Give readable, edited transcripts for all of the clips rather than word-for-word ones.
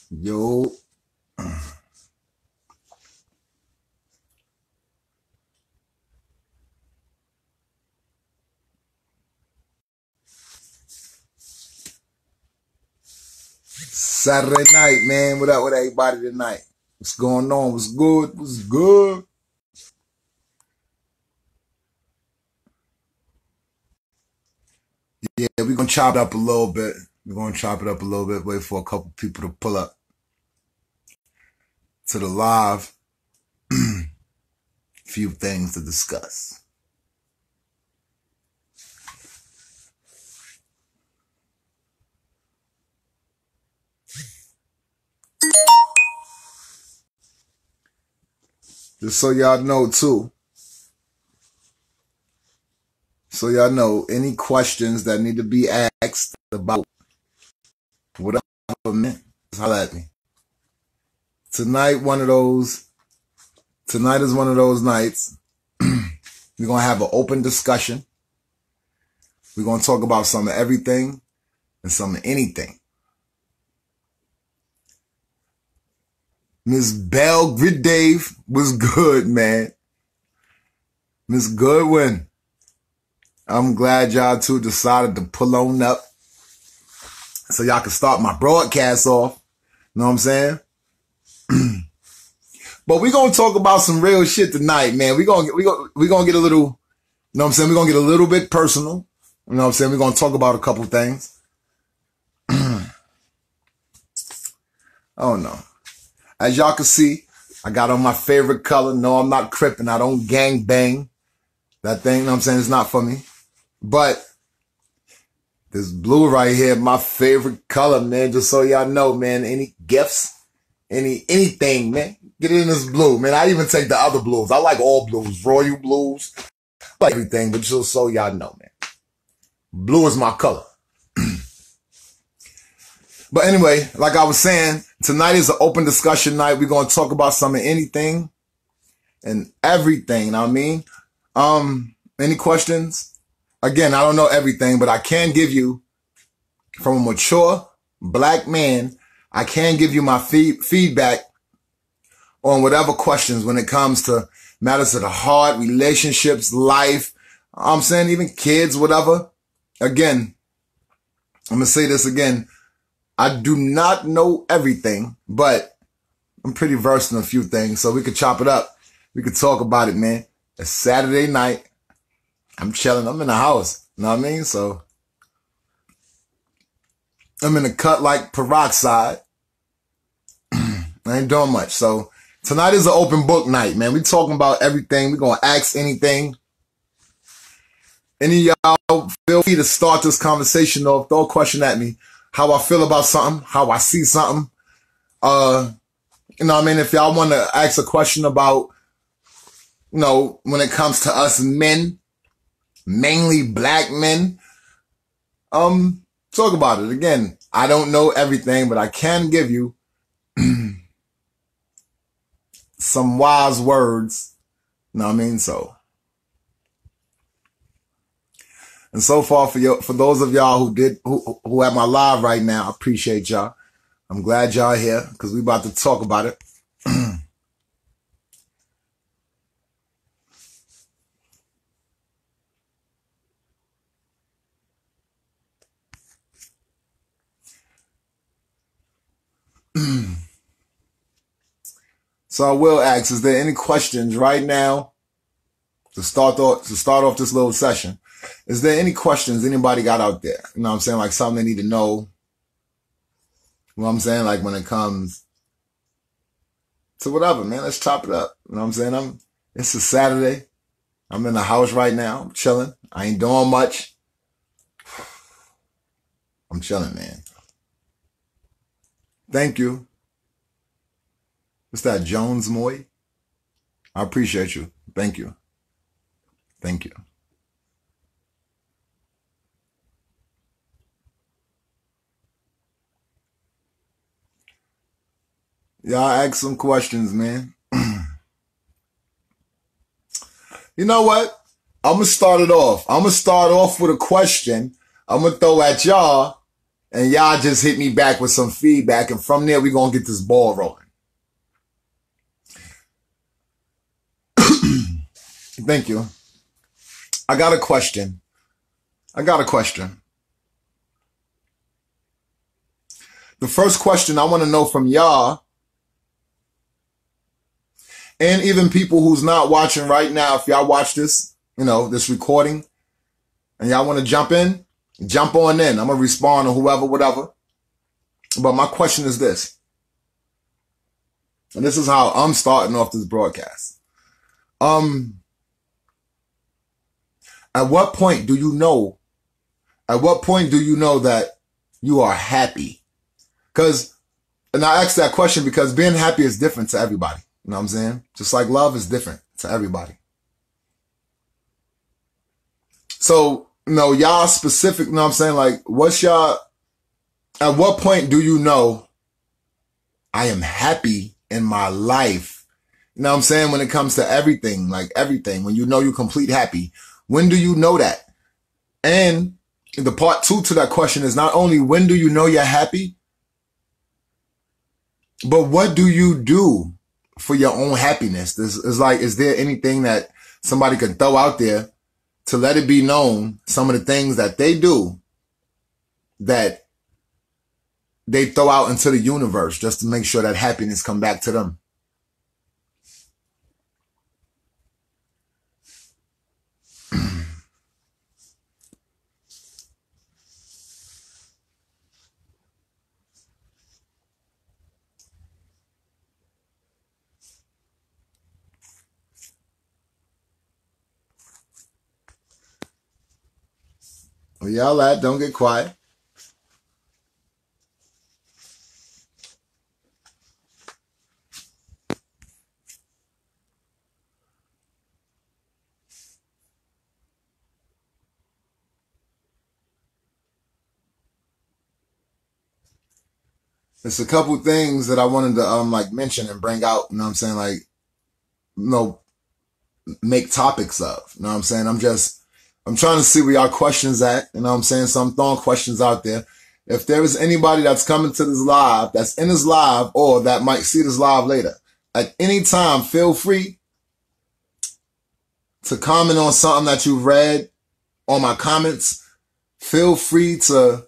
Yo, Saturday night, man. What up with everybody tonight? What's going on? What's good? What's good? Yeah, we're gonna chop it up a little bit. We're gonna chop it up a little bit. Wait for a couple people to pull up to the live. Few things to discuss. Just so y'all know too. So y'all know any questions that need to be asked about whatever, man, just holler at me. Tonight is one of those nights. We're gonna have an open discussion. We're gonna talk about some of everything and some of anything. Miss Belle Grid Dave was good, man. Miss Goodwin, I'm glad y'all two decided to pull on up so y'all can start my broadcast off. Know what I'm saying? But we're gonna talk about some real shit tonight, man. We're gonna get a little, you know what I'm saying? We're gonna get a little bit personal. You know what I'm saying? We're gonna talk about a couple things. Oh no. As y'all can see, I got on my favorite color. No, I'm not crippin'. I don't gang bang. That thing, you know what I'm saying? It's not for me. But this blue right here, my favorite color, man. Just so y'all know, man. Any gifts, anything, man. Get it in this blue, man. I even take the other blues. I like all blues, royal blues, like everything. But just so y'all know, man. Blue is my color. But anyway, like I was saying, tonight is an open discussion night. We're going to talk about some of anything and everything. You know what I mean? Any questions? Again, I don't know everything, but I can give you, from a mature black man, I can give you my feedback on whatever questions when it comes to matters of the heart, relationships, life. I'm saying even kids, whatever. Again, I'm going to say this again. I do not know everything, but I'm pretty versed in a few things, so we could chop it up. We could talk about it, man. It's Saturday night. I'm chilling. I'm in the house. You know what I mean? So I'm in the cut like peroxide. I ain't doing much. So tonight is an open book night, man. We talking about everything. We're going to ask anything. Any of y'all feel free to start this conversation off. Throw a question at me. How I feel about something, how I see something. You know what I mean? If y'all want to ask a question about, you know, when it comes to us men, mainly black men, talk about it. Again, I don't know everything, but I can give you some wise words. You know what I mean? And so far for those of y'all who at my live right now, I appreciate y'all. I'm glad y'all here because we about to talk about it. So I will ask, is there any questions right now to start off this little session? Is there any questions anybody got out there? You know what I'm saying? Like something they need to know. You know what I'm saying? Like when it comes to whatever, man, let's chop it up. You know what I'm saying? It's a Saturday. I'm in the house right now. I'm chilling. I ain't doing much. I'm chilling, man. Thank you. What's that, Jones Moy? I appreciate you. Thank you. Thank you. Y'all ask some questions, man. You know what? I'm going to start it off. I'm going to start off with a question I'm going to throw at y'all. And y'all just hit me back with some feedback. And from there, we're going to get this ball rolling. Thank you. I got a question. The first question I want to know from y'all, and even people who's not watching right now, if y'all watch this, this recording, and y'all want to jump in, jump on in. I'm going to respond to whoever, whatever. But my question is this. And this is how I'm starting off this broadcast. At what point do you know that you are happy? And I ask that question because being happy is different to everybody. You know what I'm saying? Just like love is different to everybody. So, y'all specific, you know what I'm saying? Like, at what point do you know I am happy in my life? You know what I'm saying? When it comes to everything, like everything, when you know you're complete happy, when do you know that? And the part 2 to that question is not only when do you know you're happy, but what do you do for your own happiness? This is like, is there anything that somebody could throw out there to let it be known, some of the things that they do that they throw out into the universe just to make sure that happiness come back to them? Well, y'all don't get quiet. It's a couple things that I wanted to mention and bring out, you know what I'm saying? Like, make topics of, you know what I'm saying? I'm trying to see where y'all questions at, you know what I'm saying? So I'm throwing questions out there. If there is anybody that's coming to this live, that's in this live, or that might see this live later, at any time, feel free to comment on something that you've read on my comments. Feel free to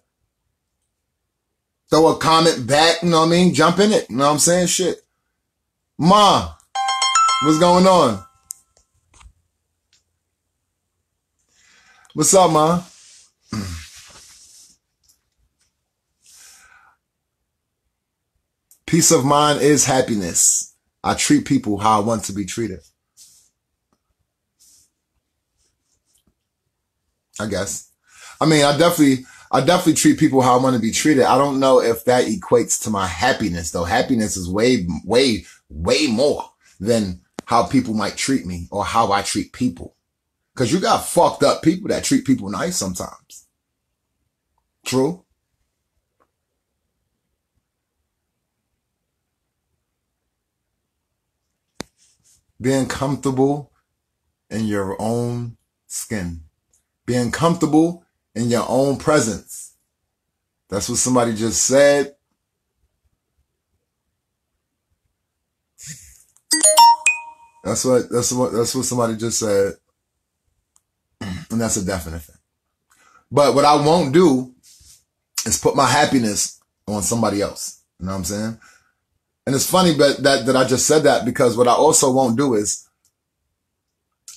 throw a comment back, you know what I mean? Jump in it, you know what I'm saying? Shit. Ma, what's going on? What's up, ma? Peace of mind is happiness. I treat people how I want to be treated. I guess. I mean, I definitely treat people how I want to be treated. I don't know if that equates to my happiness, though. Happiness is way, way, way more than how people might treat me or how I treat people. Because you got fucked up people that treat people nice sometimes. True? Being comfortable in your own skin. Being comfortable in your own presence. That's what somebody just said. That's what somebody just said. And that's a definite thing. But what I won't do is put my happiness on somebody else. You know what I'm saying? And it's funny that I just said that, because what I also won't do is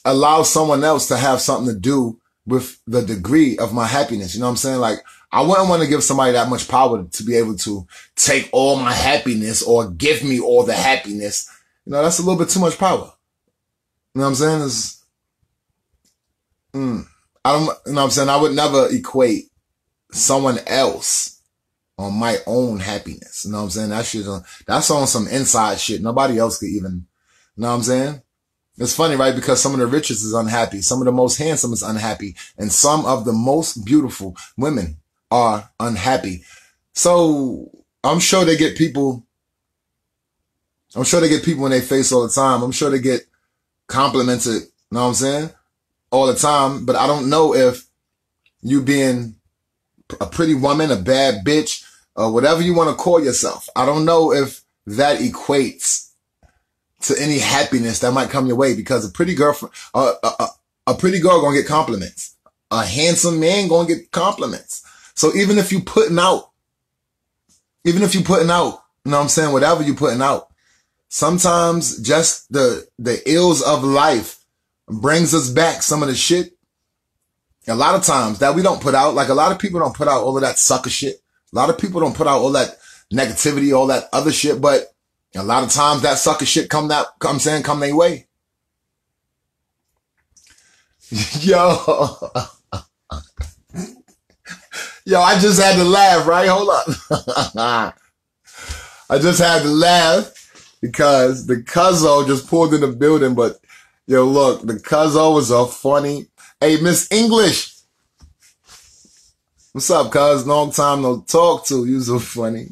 allow someone else to have something to do with the degree of my happiness. You know what I'm saying? Like, I wouldn't want to give somebody that much power to be able to take all my happiness or give me all the happiness. You know, that's a little bit too much power. You know what I'm saying? I don't, you know what I'm saying? I would never equate someone else on my own happiness. You know what I'm saying? That's on some inside shit. Nobody else could even, you know what I'm saying? It's funny, right? Because some of the richest is unhappy. Some of the most handsome is unhappy. And some of the most beautiful women are unhappy. So I'm sure they get people in their face all the time. I'm sure they get complimented, you know what I'm saying? All the time. But I don't know if you being a pretty woman, a bad bitch, or whatever you want to call yourself. I don't know if that equates to any happiness that might come your way, because a pretty girl gonna get compliments. A handsome man gonna get compliments. So even if you putting out, you know what I'm saying, whatever you putting out, sometimes just the ills of life brings us back some of the shit a lot of times that we don't put out. Like, a lot of people don't put out all of that sucker shit. A lot of people don't put out all that negativity, all that other shit, but a lot of times that sucker shit come their way. Yo. Yo, I just had to laugh, right? Hold up. I just had to laugh because the cuzzo just pulled in the building, but yo, look, the cuzzo was a funny. Hey, Miss English. What's up, cuz? Long time no talk to. You so funny.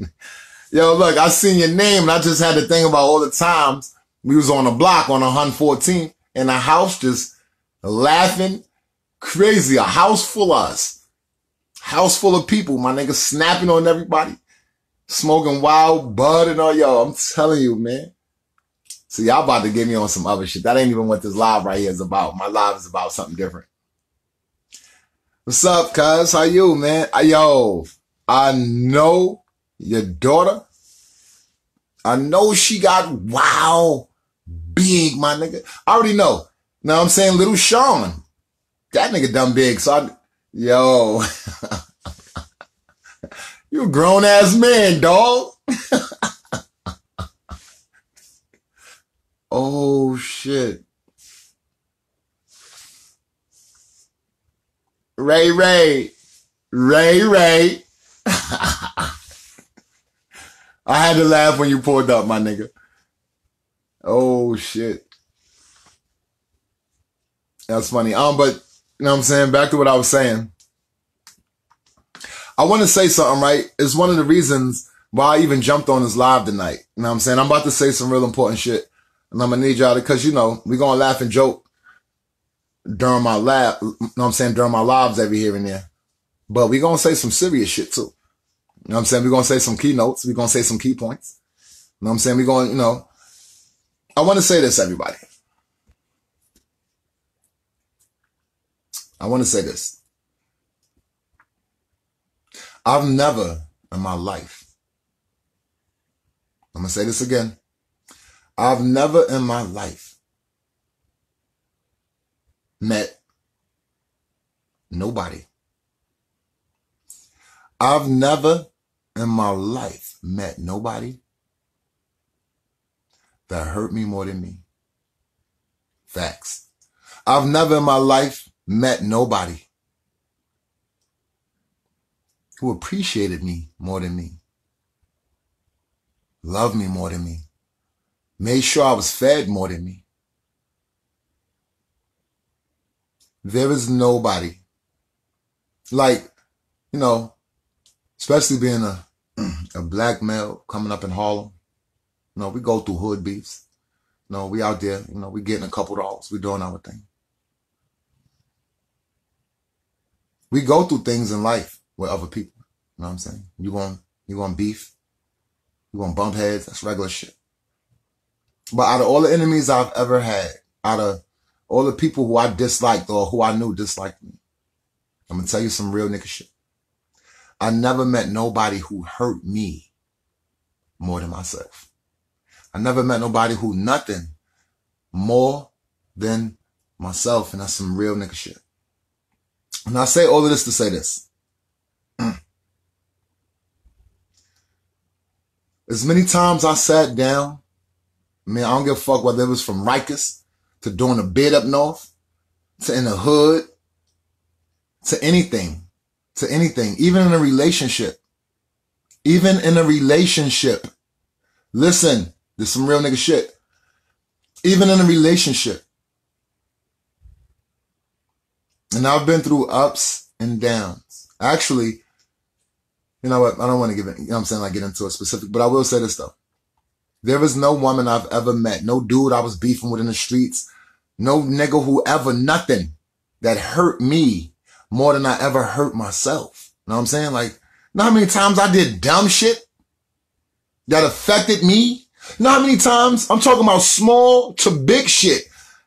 Yo, look, I seen your name and I just had to think about all the times we was on a block on 114th in a house just laughing crazy. A house full of us. House full of people, my nigga, snapping on everybody. Smoking wild bud and all. Yo, I'm telling you, man. So y'all about to get me on some other shit. That ain't even what this live right here is about. My live is about something different. What's up, cuz? How you, man? Yo, I know your daughter. I know she got wow big, my nigga. I already know. Now I'm saying little Sean. That nigga dumb big. So yo. You a grown ass man, dog. Oh shit. Ray. I had to laugh when you pulled up, my nigga. Oh shit. That's funny. But you know what I'm saying? Back to what I was saying. I want to say something, right? It's one of the reasons why I even jumped on this live tonight. You know what I'm saying? I'm about to say some real important shit. And I'm going to need y'all to, because, you know, we're going to laugh and joke during my live, you know what I'm saying, during my lives every here and there. But we're going to say some serious shit too. You know what I'm saying? We're going to say some keynotes. We're going to say some key points. You know what I'm saying? We're going, you know, I want to say this, everybody. I want to say this. I've never in my life, I'm going to say this again. I've never in my life met nobody. I've never in my life met nobody that hurt me more than me. Facts. I've never in my life met nobody who appreciated me more than me, loved me more than me, made sure I was fed more than me. There is nobody. Like, you know, especially being a black male coming up in Harlem. You know, we go through hood beefs. You know, we out there, you know, we getting a couple dollars. We doing our thing. We go through things in life with other people. You know what I'm saying? You going beef. You going bump heads. That's regular shit. But out of all the enemies I've ever had, out of all the people who I disliked or who I knew disliked me, I'm going to tell you some real nigga shit. I never met nobody who hurt me more than myself. I never met nobody who nothing more than myself. And that's some real nigga shit. And I say all of this to say this. As many times I sat down, man, I don't give a fuck whether it was from Rikers to doing a bid up north, to in the hood, to anything, even in a relationship. Listen, there's some real nigga shit. Even in a relationship. And I've been through ups and downs. Actually, you know what? I don't want to give it, you know what I'm saying, like get into a specific, but I will say this though. There is no woman I've ever met, no dude I was beefing with in the streets, no nigga who ever, nothing that hurt me more than I ever hurt myself. You know what I'm saying? Like, know how many times I did dumb shit that affected me? Know how many times, I'm talking about small to big shit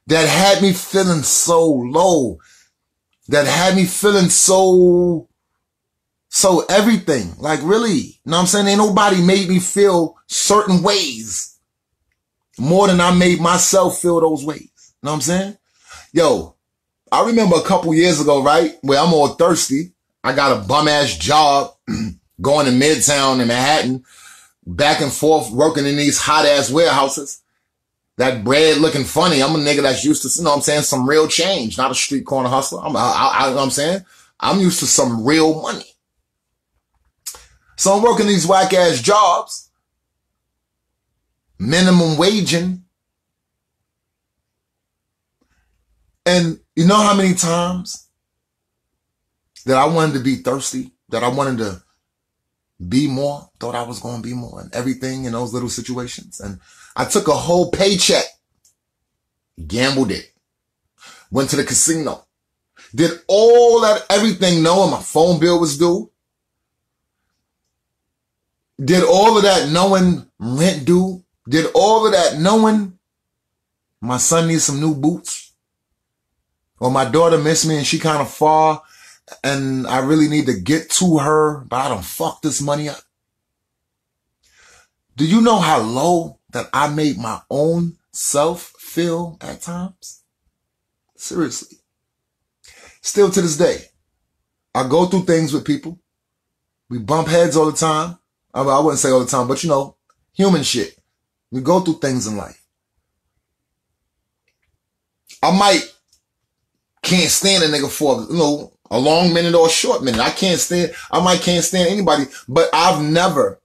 that had me feeling so low, that had me feeling so everything. Like, really, you know what I'm saying? Ain't nobody made me feel certain ways more than I made myself feel those ways. You know what I'm saying? Yo, I remember a couple years ago, right, where I'm all thirsty. I got a bum ass job going to Midtown in Manhattan, back and forth working in these hot ass warehouses. That bread looking funny. I'm a nigga that's used to, you know what I'm saying, some real change, not a street corner hustler. You know what I'm saying? I'm used to some real money. So I'm working these whack ass jobs, minimum waging. And you know how many times that I wanted to be thirsty, that I wanted to be more, thought I was going to be more, and everything in those little situations. And I took a whole paycheck, gambled it, went to the casino, did all that, everything knowing my phone bill was due, did all of that knowing rent due, did all of that knowing my son needs some new boots, or my daughter missed me and she kind of far, and I really need to get to her, but I done fucked this money up. Do you know how low that I made my own self feel at times? Seriously. Still to this day, I go through things with people. We bump heads all the time. I wouldn't say all the time, but you know, human shit. We go through things in life. I can't stand a nigga for, you know, a long minute or a short minute. I can't stand anybody, but I've never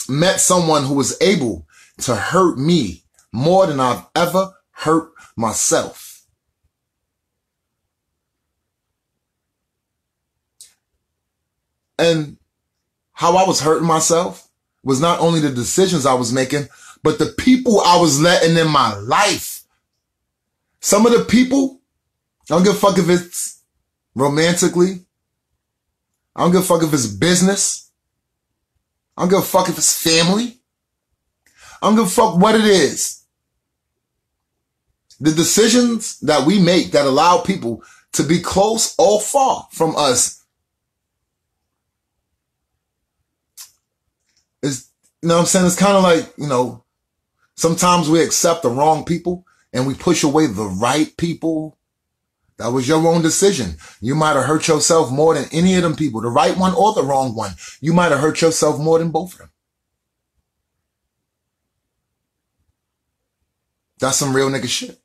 met someone who was able to hurt me more than I've ever hurt myself. And how I was hurting myself was not only the decisions I was making, but the people I was letting in my life. Some of the people, I don't give a fuck if it's romantically. I don't give a fuck if it's business. I don't give a fuck if it's family. I don't give a fuck what it is. The decisions that we make that allow people to be close or far from us is, you know what I'm saying? It's kind of like, you know, sometimes we accept the wrong people and we push away the right people. That was your own decision. You might have hurt yourself more than any of them people, the right one or the wrong one. You might have hurt yourself more than both of them. That's some real nigga shit.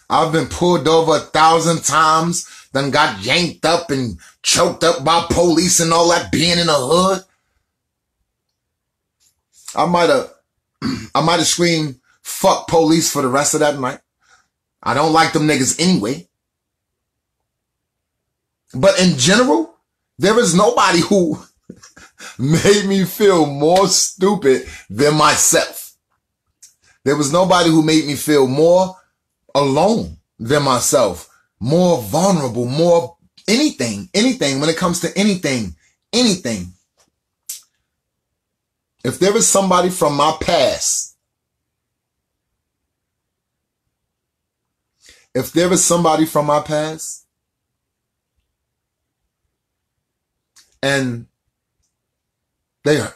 I've been pulled over 1,000 times, then got yanked up and choked up by police and all that, being in the hood. I might have screamed, fuck police for the rest of that night. I don't like them niggas anyway. But in general, there is nobody who made me feel more stupid than myself. There was nobody who made me feel more alone than myself, more vulnerable, more anything when it comes to anything. If there is somebody from my past, and it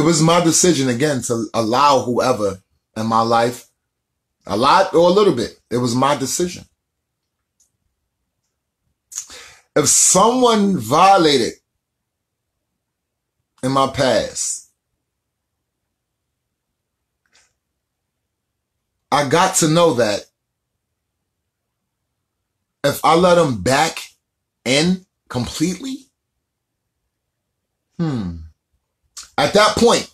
was my decision again to allow whoever in my life, a lot or a little bit, it was my decision. If someone violated in my past, I got to know that if I let them back in completely, at that point,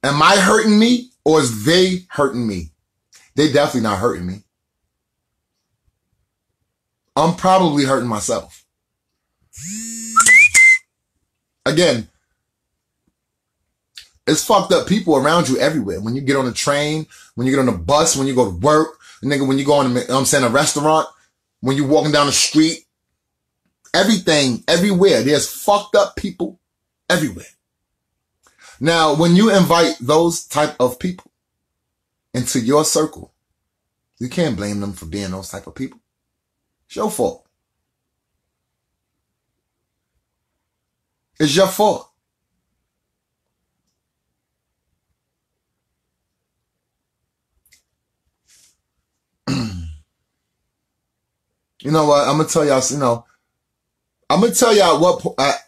am I hurting me or is they hurting me? They definitely not hurting me. I'm probably hurting myself. Again, It's fucked up people around you everywhere. When you get on a train, when you get on a bus, when you go to work, nigga, when you go on, a restaurant, when you're walking down the street, everything, everywhere. There's fucked up people everywhere. Now, when you invite those type of people into your circle, you can't blame them for being those type of people. It's your fault. It's your fault. You know what? I'm gonna tell y'all. I'm gonna tell y'all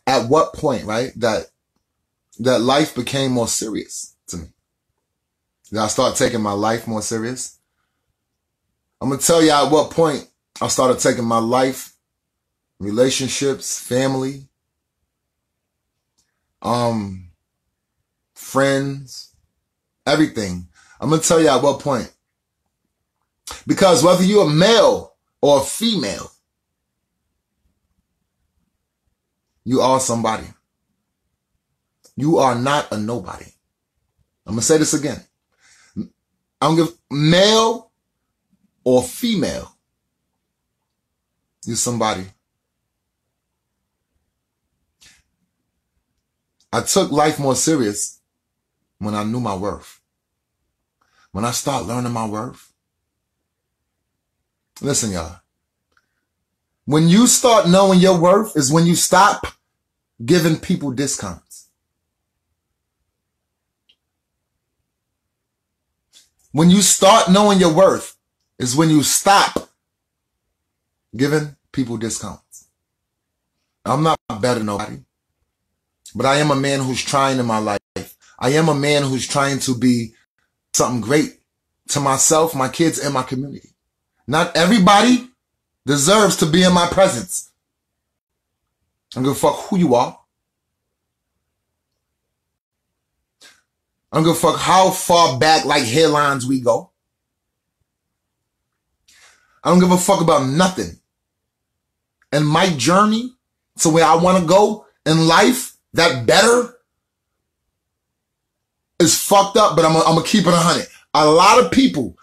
at what point, right? That life became more serious to me. That I started taking my life more serious. I'm gonna tell y'all at what point I started taking my life, relationships, family, friends, everything. I'm gonna tell you at what point. Because whether you're a male or a female, you are somebody. You are not a nobody. I'm gonna say this again. I'm gonna give male or female, you're somebody. I took life more serious when I knew my worth. When I start learning my worth. Listen, y'all. When you start knowing your worth is when you stop giving people discounts. When you start knowing your worth is when you stop giving people discounts. I'm not better than nobody. But I am a man who's trying in my life. I am a man who's trying to be something great to myself, my kids, and my community. Not everybody deserves to be in my presence. I don't give a fuck who you are. I don't give a fuck how far back like hairlines we go. I don't give a fuck about nothing. And my journey to where I want to go in life, that better is fucked up, but I'm gonna keep it 100. A lot of people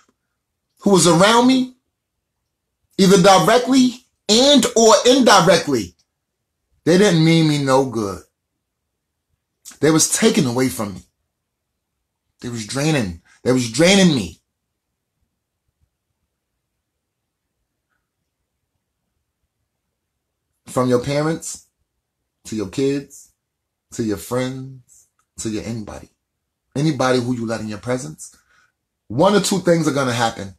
who was around me, either directly and or indirectly, they didn't mean me no good. They was taken away from me. They was draining me. From your parents, to your kids, to your friends, to your anybody. Anybody who you let in your presence. One or two things are going to happen.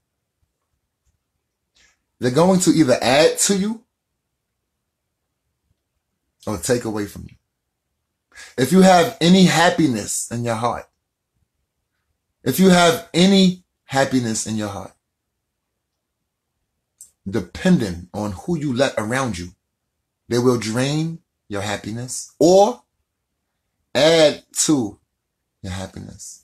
They're going to either add to you or take away from you. If you have any happiness in your heart, depending on who you let around you, they will drain your happiness or add to your happiness.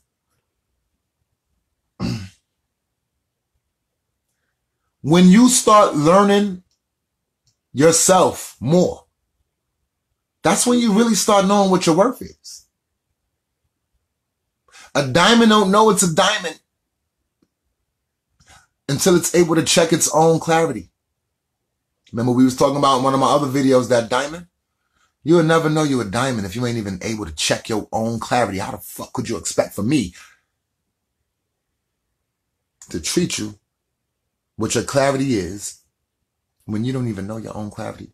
When you start learning yourself more, that's when you really start knowing what your worth is. A diamond don't know it's a diamond until it's able to check its own clarity. Remember we was talking about in one of my other videos, that diamond? You'll never know you're a diamond if you ain't even able to check your own clarity. How the fuck could you expect for me to treat you what your clarity is when you don't even know your own clarity?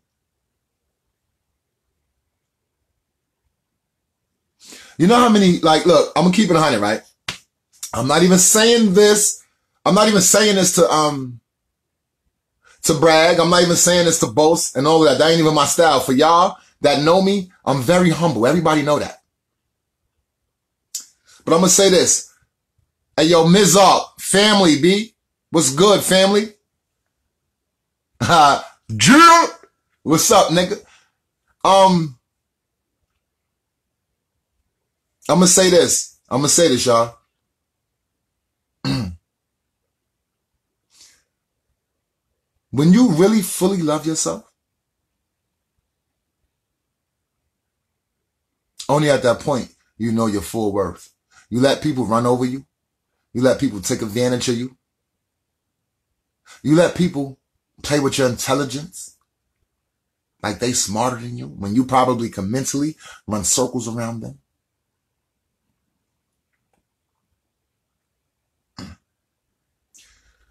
You know how many, like, look, I'm gonna keep it 100, right? I'm not even saying this to brag. I'm not even saying this to boast and all of that. That ain't even my style. For y'all that know me, I'm very humble. Everybody know that. But I'm gonna say this. Hey, yo, Mizark, family, B. What's good, family? Drew, what's up, nigga? I'm gonna say this. Y'all. When you really fully love yourself, only at that point you know your full worth. You let people run over you. You let people take advantage of you. You let people play with your intelligence like they smarter than you when you probably can mentally run circles around them.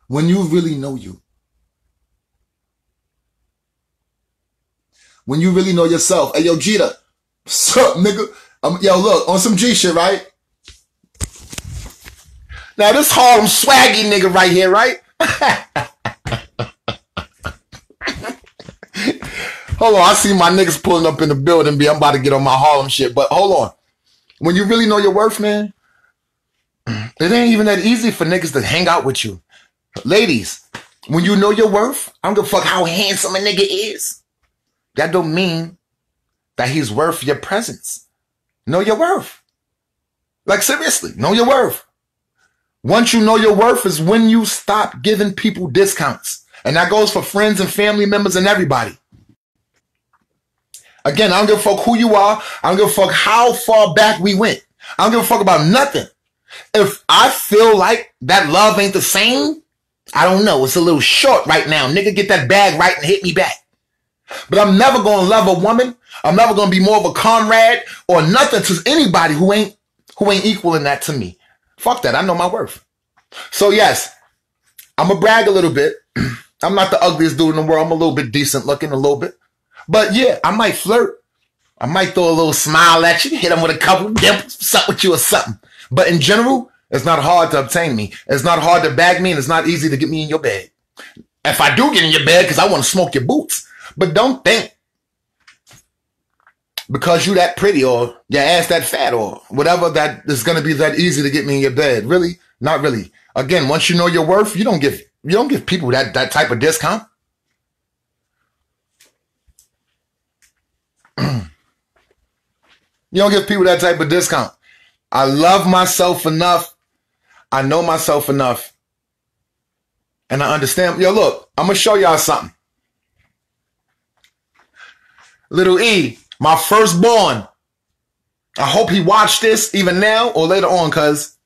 When you really know you. When you really know yourself. Hey, yo, Jeter. What's up, nigga? Yo, look, on some G shit, right? Now, this Harlem swaggy nigga right here, right? Hold on, I see my niggas pulling up in the building, B. I'm about to get on my Harlem shit, but hold on. When you really know your worth, man, it ain't even that easy for niggas to hang out with you. Ladies, when you know your worth, I don't give a fuck how handsome a nigga is. That don't mean that he's worth your presence. Know your worth. Like, seriously, know your worth. Once you know your worth is when you stop giving people discounts. And that goes for friends and family members and everybody. Again, I don't give a fuck who you are. I don't give a fuck how far back we went. I don't give a fuck about nothing. If I feel like that love ain't the same, I don't know. It's a little short right now. Nigga, get that bag right and hit me back. But I'm never going to love a woman. I'm never going to be more of a comrade or nothing to anybody who ain't equaling that to me. Fuck that. I know my worth. So yes, I'm going to brag a little bit. I'm not the ugliest dude in the world. I'm a little bit decent looking, a little bit. But yeah, I might flirt. I might throw a little smile at you, hit them with a couple dimples, sup with you or something. But in general, it's not hard to obtain me. It's not hard to bag me, and it's not easy to get me in your bed. If I do get in your bed, because I want to smoke your boots. But don't think because you that pretty or your ass that fat or whatever that is going to be that easy to get me in your bed. Really? Not really. Again, once you know your worth, you don't give people that type of discount. You don't give people that type of discount. I love myself enough. I know myself enough. And I understand. Yo, look, I'm going to show y'all something. Little E, my firstborn. I hope he watched this even now or later on, cuz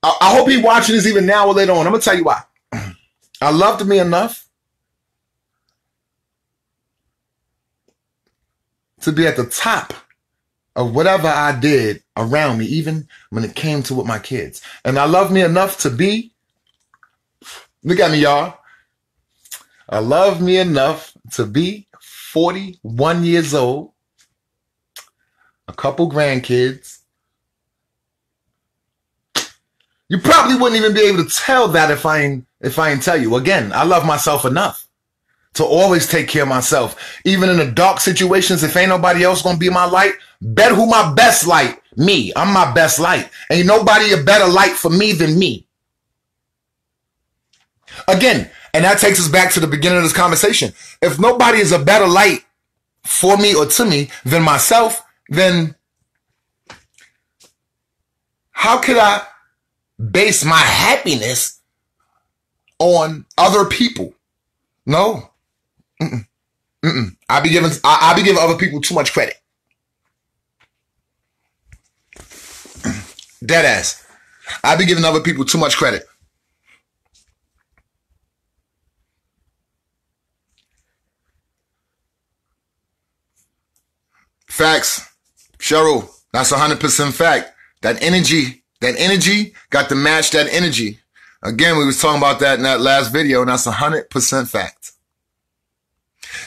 I hope he watching this even now or later on. I'm going to tell you why. I loved me enough to be at the top of whatever I did around me, even when it came to with my kids. And I love me enough to be, look at me, y'all. I love me enough to be 41 years old, a couple grandkids. You probably wouldn't even be able to tell that if I ain't tell you. Again, I love myself enough to always take care of myself. Even in the dark situations, if ain't nobody else gonna be my light, bet who my best light? Me. I'm my best light. Ain't nobody a better light for me than me. Again, and that takes us back to the beginning of this conversation. If nobody is a better light for me or to me than myself, then how could I base my happiness on other people? No. I be giving other people too much credit. Dead ass. I be giving other people too much credit. Facts. Cheryl, that's 100% fact. That energy got to match that energy. Again, we was talking about that in that last video, and that's 100% fact.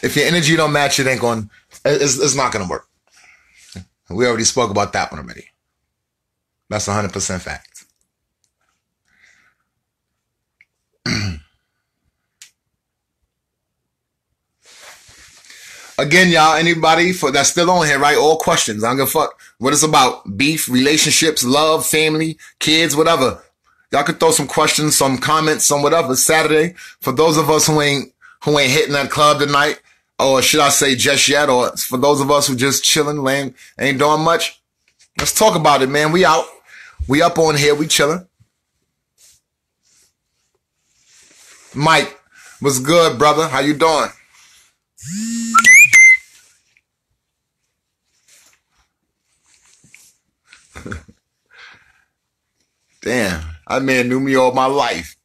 If your energy don't match, it's not going to work. We already spoke about that one already. That's 100% fact. Again, y'all, anybody that's still on here, right? All questions. I don't give a fuck what it's about. Beef, relationships, love, family, kids, whatever. Y'all could throw some questions, some comments, some whatever. Saturday, for those of us who ain't hitting that club tonight, or should I say just yet, or for those of us who just chilling, laying, ain't doing much, let's talk about it, man. We out. We up on here. We chilling. Mike, what's good, brother? How you doing? Damn, that man knew me all my life.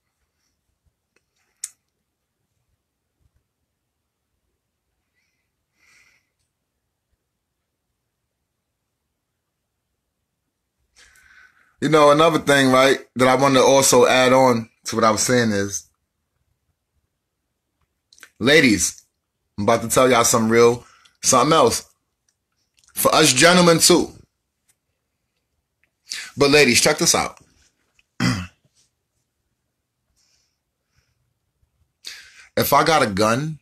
You know, another thing, right, that I want to also add on to what I was saying is, ladies, I'm about to tell y'all something else. For us gentlemen too. But ladies, check this out. If I got a gun,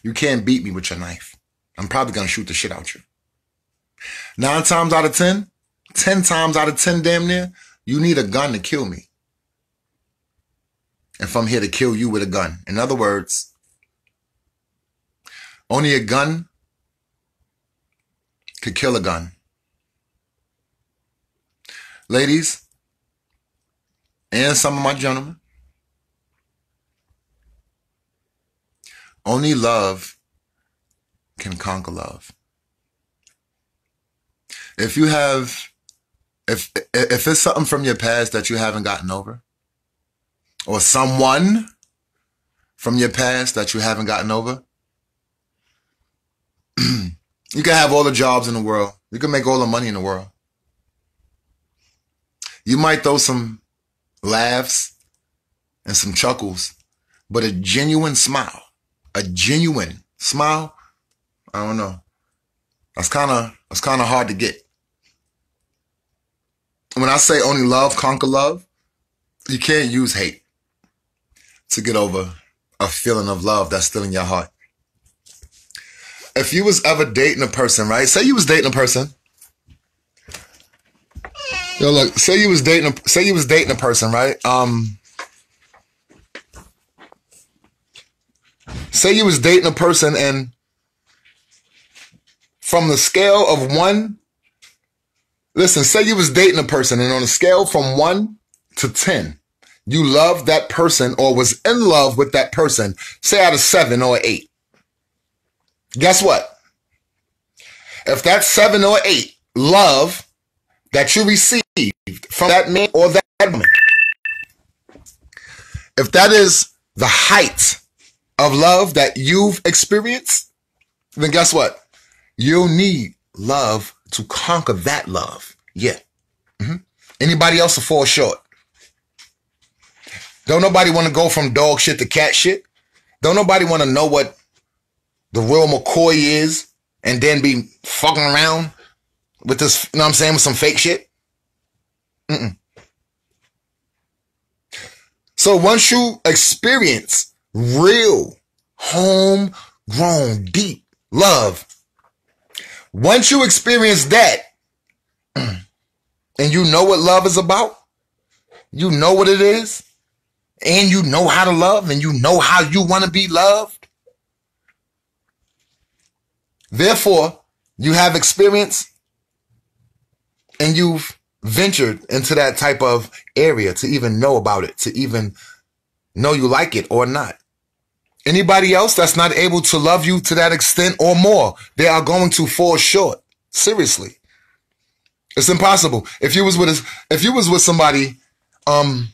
you can't beat me with your knife. I'm probably going to shoot the shit out you. 9 times out of 10, 10 times out of 10 damn near, you need a gun to kill me. If I'm here to kill you with a gun. In other words, only a gun could kill a gun. Ladies, and some of my gentlemen, only love can conquer love. If it's something from your past that you haven't gotten over, or someone from your past that you haven't gotten over, you can have all the jobs in the world. You can make all the money in the world. You might throw some laughs and some chuckles, but a genuine smile, I don't know. That's kind of hard to get. When I say only love conquer love, you can't use hate to get over a feeling of love that's still in your heart. If you was ever dating a person, right? Say you was dating a person. Yo, look, say you was dating a person, right? Say you was dating a person, and from the scale of 1, listen, say you was dating a person, and on a scale from 1 to 10, you loved that person or was in love with that person, say out of 7 or 8. Guess what? If that 7 or 8 love that you received from that man or that woman, if that is the height of love that you've experienced, then guess what? You'll need love to conquer that love. Yeah. Anybody else will fall short. Don't nobody want to go from dog shit to cat shit. Don't nobody want to know what the real McCoy is and then be fucking around with this, you know what I'm saying, with some fake shit. So once you experience real, homegrown, deep love, once you experience that, and you know what love is about, you know what it is, and you know how to love, and you know how you want to be loved, therefore, you have experience, and you've ventured into that type of area to even know about it, to even know you like it or not. Anybody else that's not able to love you to that extent or more, they are going to fall short. Seriously. It's impossible. If you was with somebody, and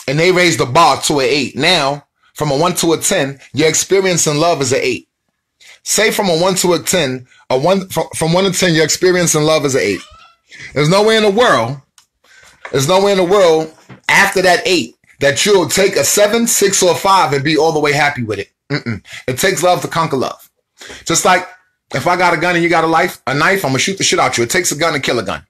they raised the bar to an 8, now from a 1 to a 10, your experience in love is an 8. Say from a 1 to a 10, from 1 to 10, your experience in love is an 8. There's no way in the world after that 8 that you'll take a 7, 6, or 5 and be all the way happy with it. It takes love to conquer love. Just like if I got a gun and you got a knife, I'm gonna shoot the shit out you. It takes a gun to kill a gun.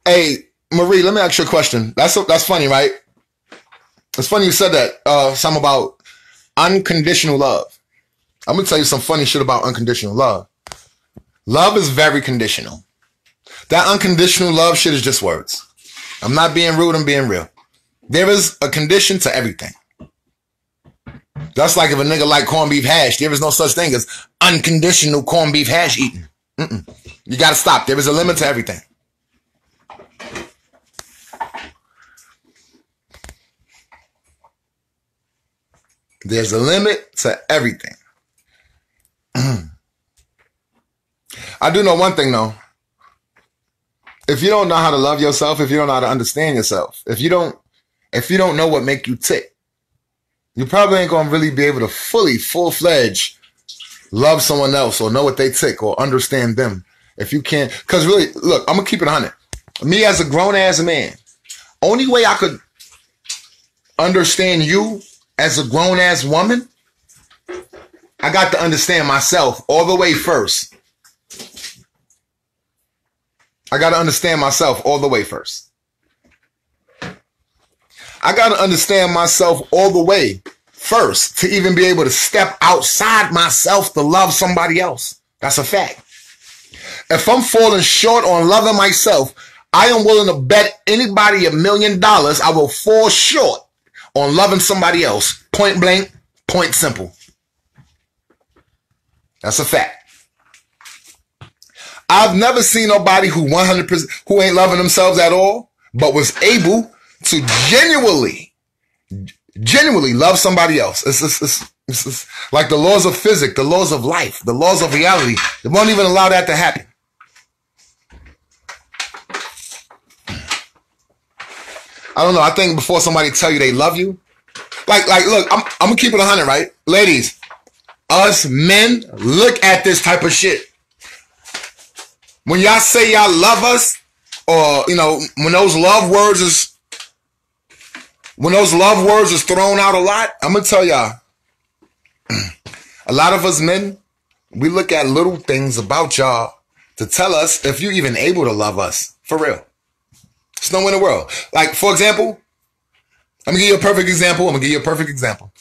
Hey, Marie, let me ask you a question. That's funny, right? It's funny you said that. Something about unconditional love. I'm going to tell you some funny shit about unconditional love. Love is very conditional. That unconditional love shit is just words. I'm not being rude, I'm being real. There is a condition to everything. That's like if a nigga like corned beef hash, there is no such thing as unconditional corned beef hash eating. You got to stop. There is a limit to everything. There's a limit to everything. I do know one thing though. If you don't know how to love yourself, if you don't know how to understand yourself, if you don't know what make you tick, you probably ain't gonna really be able to fully, full-fledged love someone else or know what they tick or understand them. If you can't, because really, look, I'm gonna keep it 100. Me as a grown-ass man, only way I could understand you as a grown-ass woman, I got to understand myself all the way first. I got to understand myself all the way first. I got to understand myself all the way first to even be able to step outside myself to love somebody else. That's a fact. If I'm falling short on loving myself, I am willing to bet anybody $1 million I will fall short on loving somebody else. Point blank, point simple. That's a fact. I've never seen nobody who 100% who ain't loving themselves at all, but was able to genuinely love somebody else. It's like the laws of physics, the laws of life, the laws of reality. They won't even allow that to happen. I don't know. I think before somebody tell you they love you, like look, I'm gonna keep it 100, right? Ladies, us men look at this type of shit. When y'all say y'all love us, or when those love words is thrown out a lot, I'm gonna tell y'all, a lot of us men, we look at little things about y'all to tell us if you're even able to love us for real. It's nowhere in the world. Like, for example, I'm gonna give you a perfect example.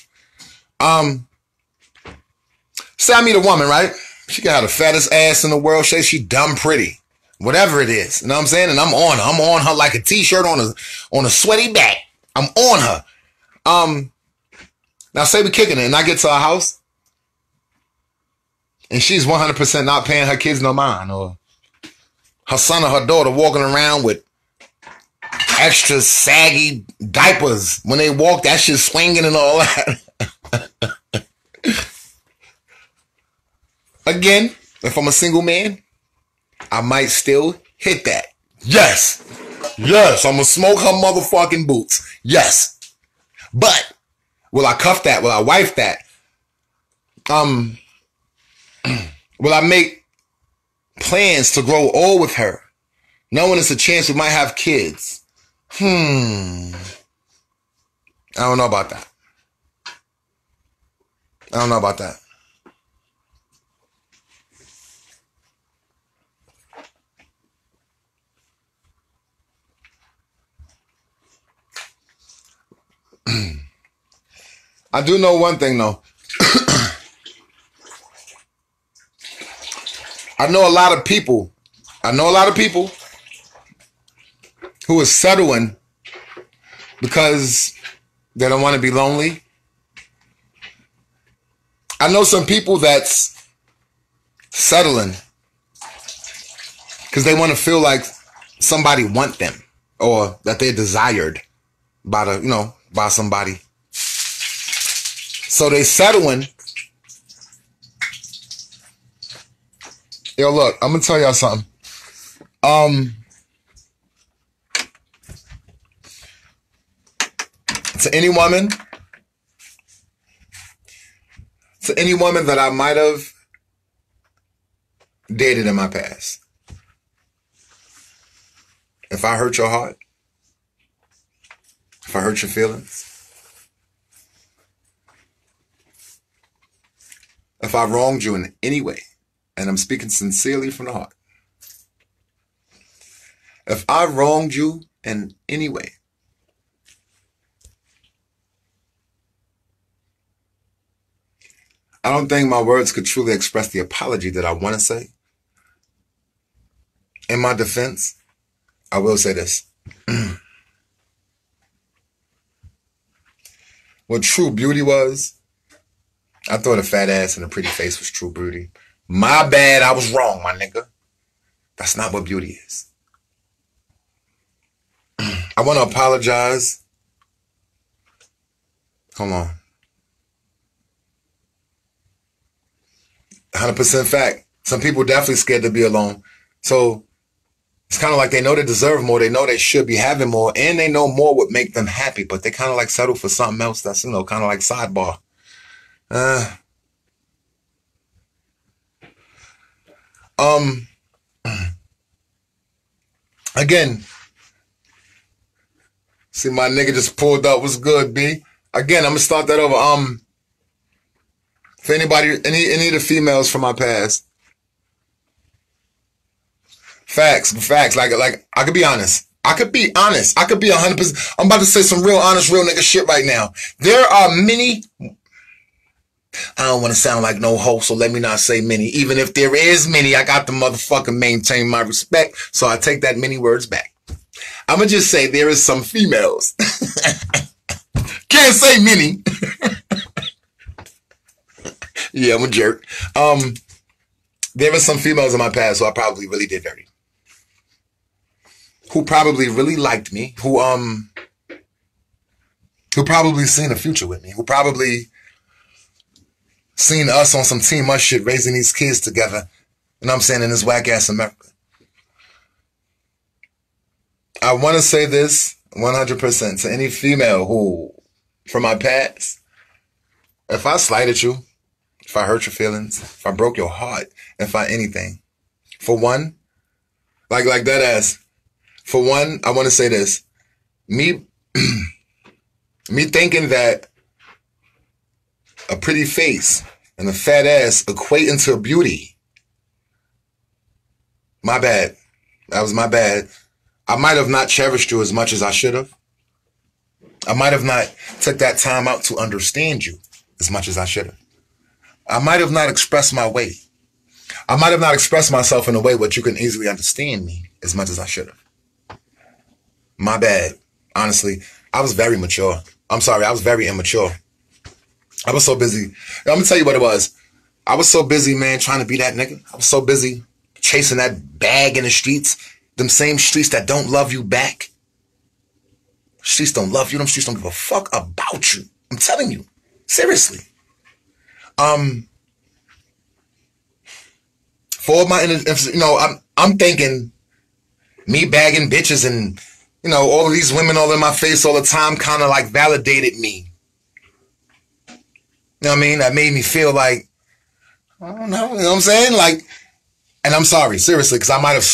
Say I meet a woman, right? She got the fattest ass in the world. She dumb pretty. Whatever it is. You know what I'm saying? And I'm on her. I'm on her like a t-shirt on a sweaty back. I'm on her. Now say we kicking it and I get to her house and she's 100% not paying her kids no mind, or her son or her daughter walking around with extra saggy diapers. When they walk, that shit swinging and all that. Again, if I'm a single man, I might still hit that. Yes, I'm gonna smoke her motherfucking boots. Yes. But will I cuff that? Will I wife that? Will I make plans to grow old with her, knowing it's a chance we might have kids? I don't know about that. I do know one thing though. I know a lot of people who are settling because they don't want to be lonely. I know some people that's settling because they want to feel like somebody want them, or that they're desired by by somebody. So they settling. Yo, look, I'm gonna tell y'all something. To any woman that I might have dated in my past, if I hurt your heart, if I hurt your feelings, if I wronged you in any way, and I'm speaking sincerely from the heart, if I wronged you in any way, I don't think my words could truly express the apology that I want to say. In my defense, I will say this. What true beauty was, I thought a fat ass and a pretty face was true beauty. My bad, I was wrong, my nigga. That's not what beauty is. I want to apologize. Hold on. 100% fact. Some people definitely scared to be alone. So it's kind of like they know they deserve more. They know they should be having more, and they know more would make them happy, but they kind of like settle for something else that's, kind of like sidebar. Again, see my nigga just pulled up. What's good, B? Again, I'm gonna start that over. For anybody, any of the females from my past. Facts. Like I could be honest. I could be 100%. I'm about to say some real honest, real nigga shit right now. There are many. I don't want to sound like no hoe, so let me not say many. Even if there is many, I got to motherfucking maintain my respect, so I take that many words back. I'm going to just say there is some females. Can't say many. Yeah, I'm a jerk. There are some females in my past who I probably really did dirty. Who probably really liked me. Who probably seen a future with me. Who probably seen us on some Team Us shit, raising these kids together. You know what I'm saying? In this whack ass America. I want to say this 100% to any female who, from my past, if I slighted you, if I hurt your feelings, if I broke your heart, if I anything, for one, like that ass, for one, I want to say this. Me thinking that a pretty face and a fat ass equate into beauty. My bad. That was my bad. I might have not cherished you as much as I should have. I might have not took that time out to understand you as much as I should have. I might have not expressed my way. I might have not expressed myself in a way where you can easily understand me as much as I should have. My bad. Honestly, I was very mature. I'm sorry, I was very immature. I was so busy. I'm going to tell you what it was. I was so busy, man, trying to be that nigga. I was so busy chasing that bag in the streets. Them same streets that don't love you back. Streets don't love you. Them streets don't give a fuck about you. I'm telling you. Seriously. For my, I'm thinking me bagging bitches and, all of these women all in my face all the time kind of like validated me. You know what I mean? That made me feel like, I don't know, you know what I'm saying? Like, and I'm sorry, seriously, because I might have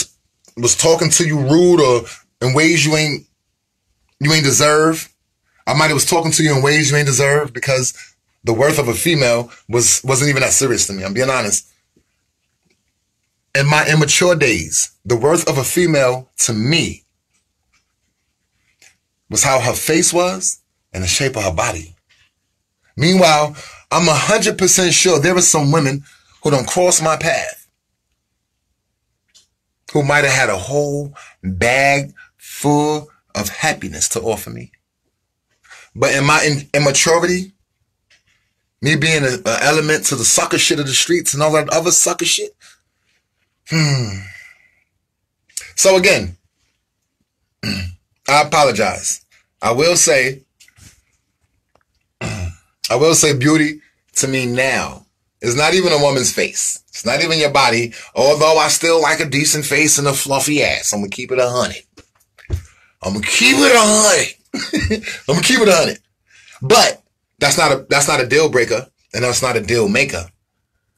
was talking to you rude or in ways you ain't deserve. I might have was talking to you in ways you ain't deserve because the worth of a female wasn't even that serious to me. I'm being honest. In my immature days, the worth of a female to me was how her face was and the shape of her body. Meanwhile, I'm 100% sure there are some women who don't cross my path, who might have had a whole bag full of happiness to offer me. But in my immaturity, me being an element to the sucker shit of the streets and all that other sucker shit. So again, I apologize. I will say beauty to me now is not even a woman's face. It's not even your body. Although I still like a decent face and a fluffy ass. I'm going to keep it 100. I'm going to keep it 100. But that's not a deal breaker. And that's not a deal maker.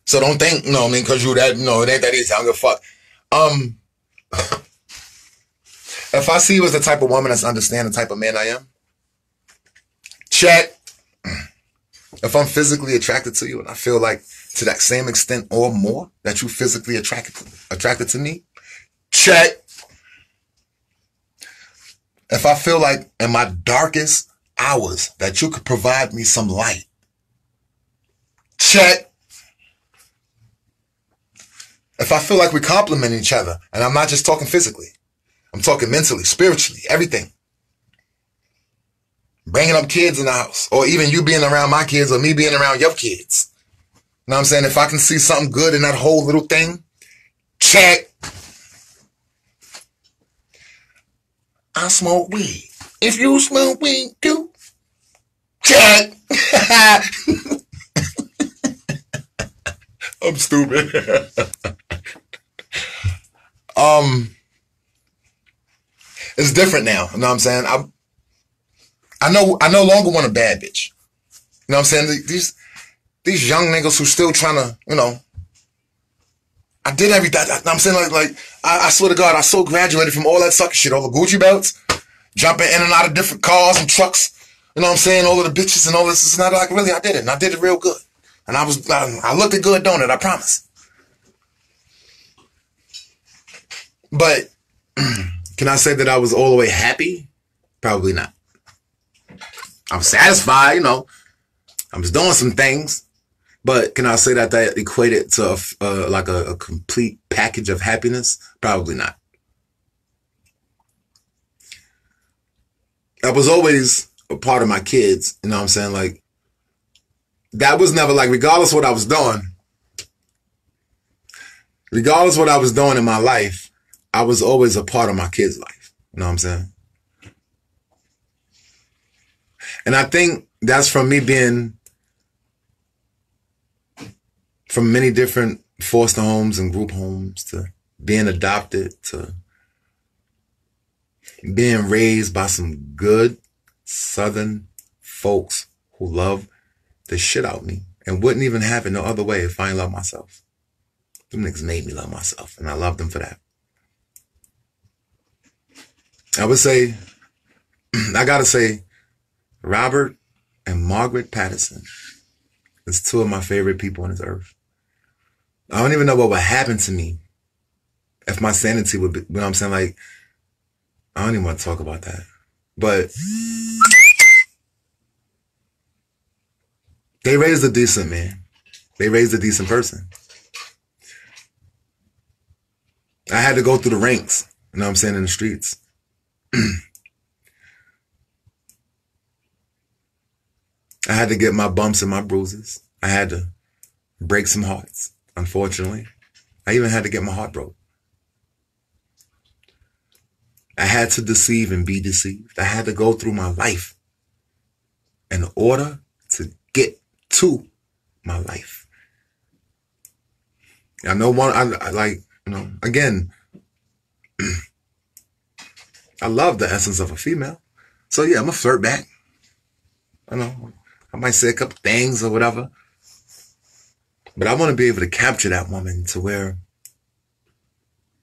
So don't think, because you that, it ain't that easy. I don't give a fuck. If I see you as the type of woman that's understand the type of man I am, check. If I'm physically attracted to you and I feel like to that same extent or more that you physically attracted to me, check. If I feel like in my darkest hours that you could provide me some light, check. If I feel like we complement each other, and I'm not just talking physically, I'm talking mentally, spiritually, everything. Bringing up kids in the house, or even you being around my kids, or me being around your kids. You know what I'm saying? If I can see something good in that whole little thing, check. I smoke weed. If you smoke weed too, check. I'm stupid. It's different now. You know what I'm saying? I no longer want a bad bitch. You know what I'm saying? These young niggas who still trying to, you know, I did everything. You know what I'm saying? I swear to God, I so graduated from all that sucker shit, all the Gucci belts, jumping in and out of different cars and trucks. You know what I'm saying? All of the bitches and all this. It's not like, really, I did it. And I did it real good. And I looked good doing it, I promise. But can I say that I was all the way happy? Probably not. I was satisfied, you know. I was doing some things. But can I say that equated to like a complete package of happiness? Probably not. I was always a part of my kids, you know what I'm saying? Like, that was never like, regardless of what I was doing, regardless of what I was doing in my life, I was always a part of my kids' life. You know what I'm saying? And I think that's from me being from many different foster homes and group homes to being adopted to being raised by some good Southern folks who love the shit out of me and wouldn't even have it no other way if I ain't love myself. Them niggas made me love myself, and I love them for that. I would say, I gotta say, Robert and Margaret Patterson is two of my favorite people on this earth. I don't even know what would happen to me if my sanity would be, you know what I'm saying? Like, I don't even want to talk about that. But they raised a decent man. They raised a decent person. I had to go through the ranks, you know what I'm saying, in the streets. I had to get my bumps and my bruises. I had to break some hearts, unfortunately. I even had to get my heart broke. I had to deceive and be deceived. I had to go through my life in order to get to my life. I know I like, you know, again, I love the essence of a female. So yeah, I'm gonna flirt back. I know, I might say a couple things or whatever. But I want to be able to capture that woman to where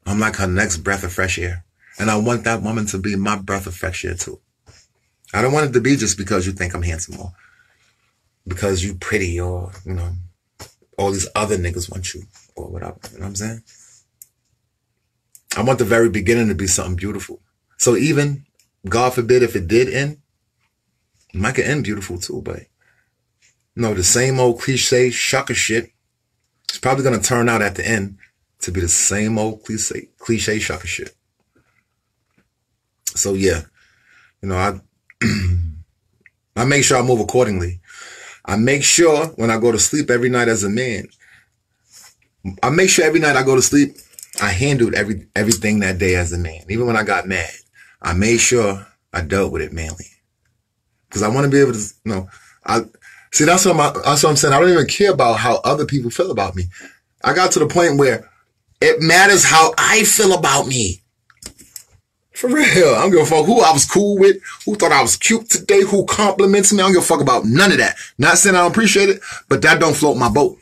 I'm like her next breath of fresh air. And I want that woman to be my breath of fresh air too. I don't want it to be just because you think I'm handsome or because you pretty or, you know, all these other niggas want you or whatever. You know what I'm saying? I want the very beginning to be something beautiful. So even, God forbid, if it did end, it might end beautiful too, but you know, the same old cliche shucker shit, it's probably going to turn out at the end to be the same old cliche shucker shit. So yeah, you know, I make sure I move accordingly. I make sure when I go to sleep every night as a man, I make sure every night I go to sleep, I handled everything that day as a man. Even when I got mad, I made sure I dealt with it manly. Because I want to be able to, you know, see, that's what I'm saying. I don't even care about how other people feel about me. I got to the point where it matters how I feel about me. For real. I don't give a fuck who I was cool with, who thought I was cute today, who compliments me. I don't give a fuck about none of that. Not saying I don't appreciate it, but that don't float my boat.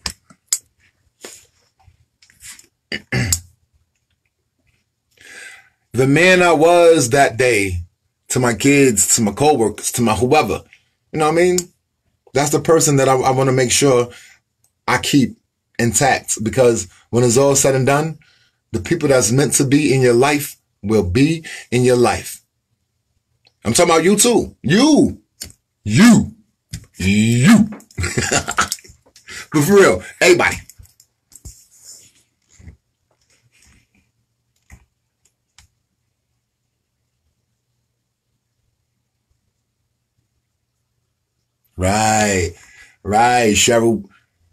The man I was that day, to my kids, to my coworkers, to my whoever, you know what I mean? That's the person that I want to make sure I keep intact, because when it's all said and done, the people that's meant to be in your life will be in your life. I'm talking about you too. You. But for real, everybody. Right, Cheryl.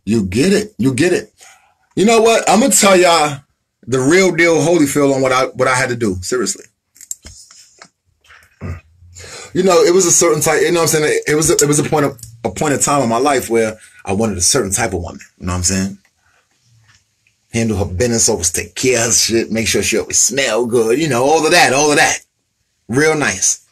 You get it. You know what? I'm gonna tell y'all the real deal Holyfield on what I had to do. Seriously. You know, it was a certain type, you know what I'm saying? It was a point of time in my life where I wanted a certain type of woman. You know what I'm saying? handle her business, always take care of her shit, make sure she always smell good, you know, all of that. Real nice.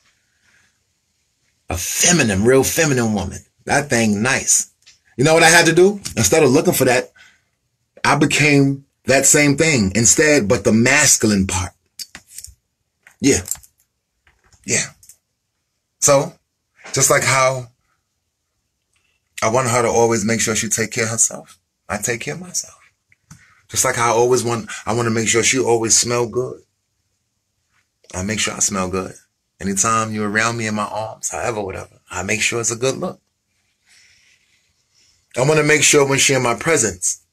A feminine, real feminine woman. That thing nice. You know what I had to do? Instead of looking for that, I became that same thing instead, but the masculine part. Yeah. So, just like how I want her to always make sure she take care of herself, I take care of myself. Just like how I want to make sure she always smell good. I make sure I smell good. Anytime you're around me in my arms, however, whatever, I make sure it's a good look. I want to make sure when she in my presence,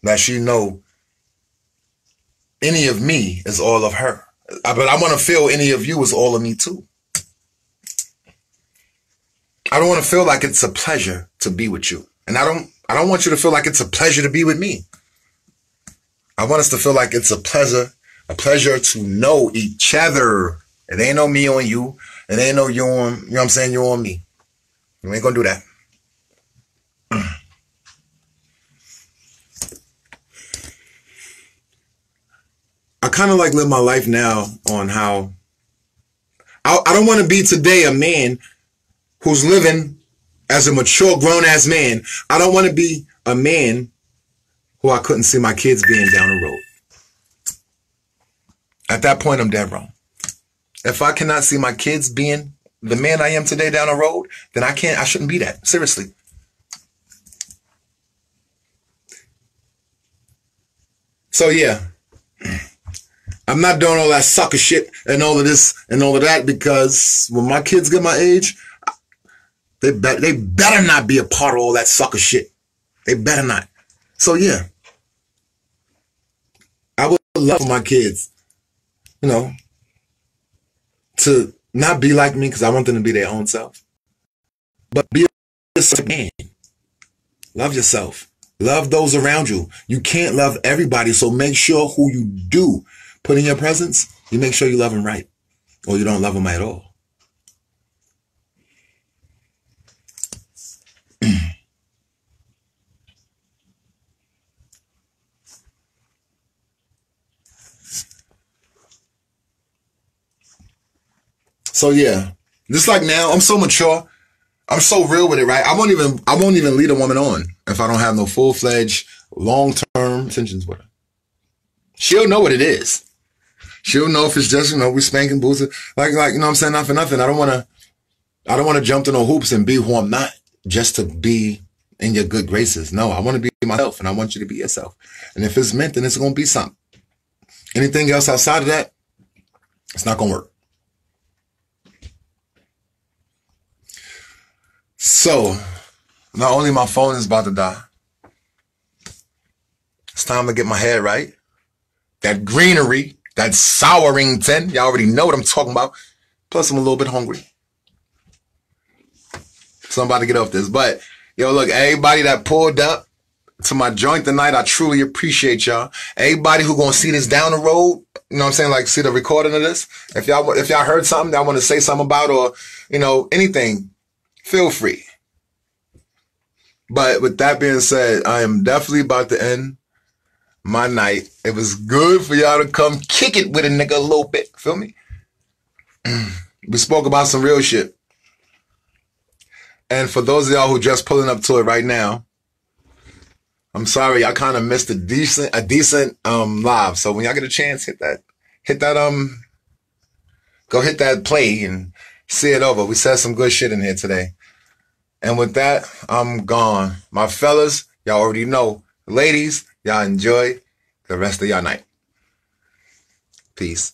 that she know any of me is all of her. But I want to feel any of you is all of me too. I don't want to feel like it's a pleasure to be with you. And I don't want you to feel like it's a pleasure to be with me. I want us to feel like it's a pleasure to know each other. It ain't no me on you. It ain't no you on, you know what I'm saying, you on me. You ain't gonna do that. I kind of like live my life now on how I don't want to be today a man who's living as a mature grown-ass man. I don't want to be a man who I couldn't see my kids being down the road. At that point, I'm dead wrong. If I cannot see my kids being the man I am today down the road, then I shouldn't be that. Seriously. So yeah, I'm not doing all that sucker shit and all of this and all of that, because when my kids get my age, they better not be a part of all that sucker shit. They better not. So yeah, I would love for my kids, you know, to not be like me, because I want them to be their own self. But be a man. Love yourself. Love those around you. You can't love everybody, so make sure who you do put in your presence, you make sure you love them right, or you don't love them at all. So yeah, just like now, I'm so mature. I'm so real with it, right? I won't even lead a woman on if I don't have no full-fledged, long-term intentions with her. She'll know what it is. She'll know if it's just, you know, we spanking boots, like, you know what I'm saying, not for nothing. I don't want to jump to no hoops and be who I'm not just to be in your good graces. No, I want to be myself, and I want you to be yourself. And if it's meant, then it's going to be something. Anything else outside of that, it's not going to work. So, not only my phone is about to die, it's time to get my head right. That greenery, that Sourington, y'all already know what I'm talking about. Plus, I'm a little bit hungry. So I'm about to get off this. But, yo, look, everybody that pulled up to my joint tonight, I truly appreciate y'all. Everybody who gonna see this down the road, you know what I'm saying, like see the recording of this. If y'all heard something that I want to say something about, or, you know, anything, feel free. But with that being said, I am definitely about to end my night. It was good for y'all to come kick it with a nigga a little bit. Feel me? We spoke about some real shit. And for those of y'all who just pulling up to it right now, I'm sorry, I kind of missed a decent live. So when y'all get a chance, go hit that play and see it over. We said some good shit in here today. And with that, I'm gone. My fellas, y'all already know. Ladies, y'all enjoy the rest of y'all night. Peace.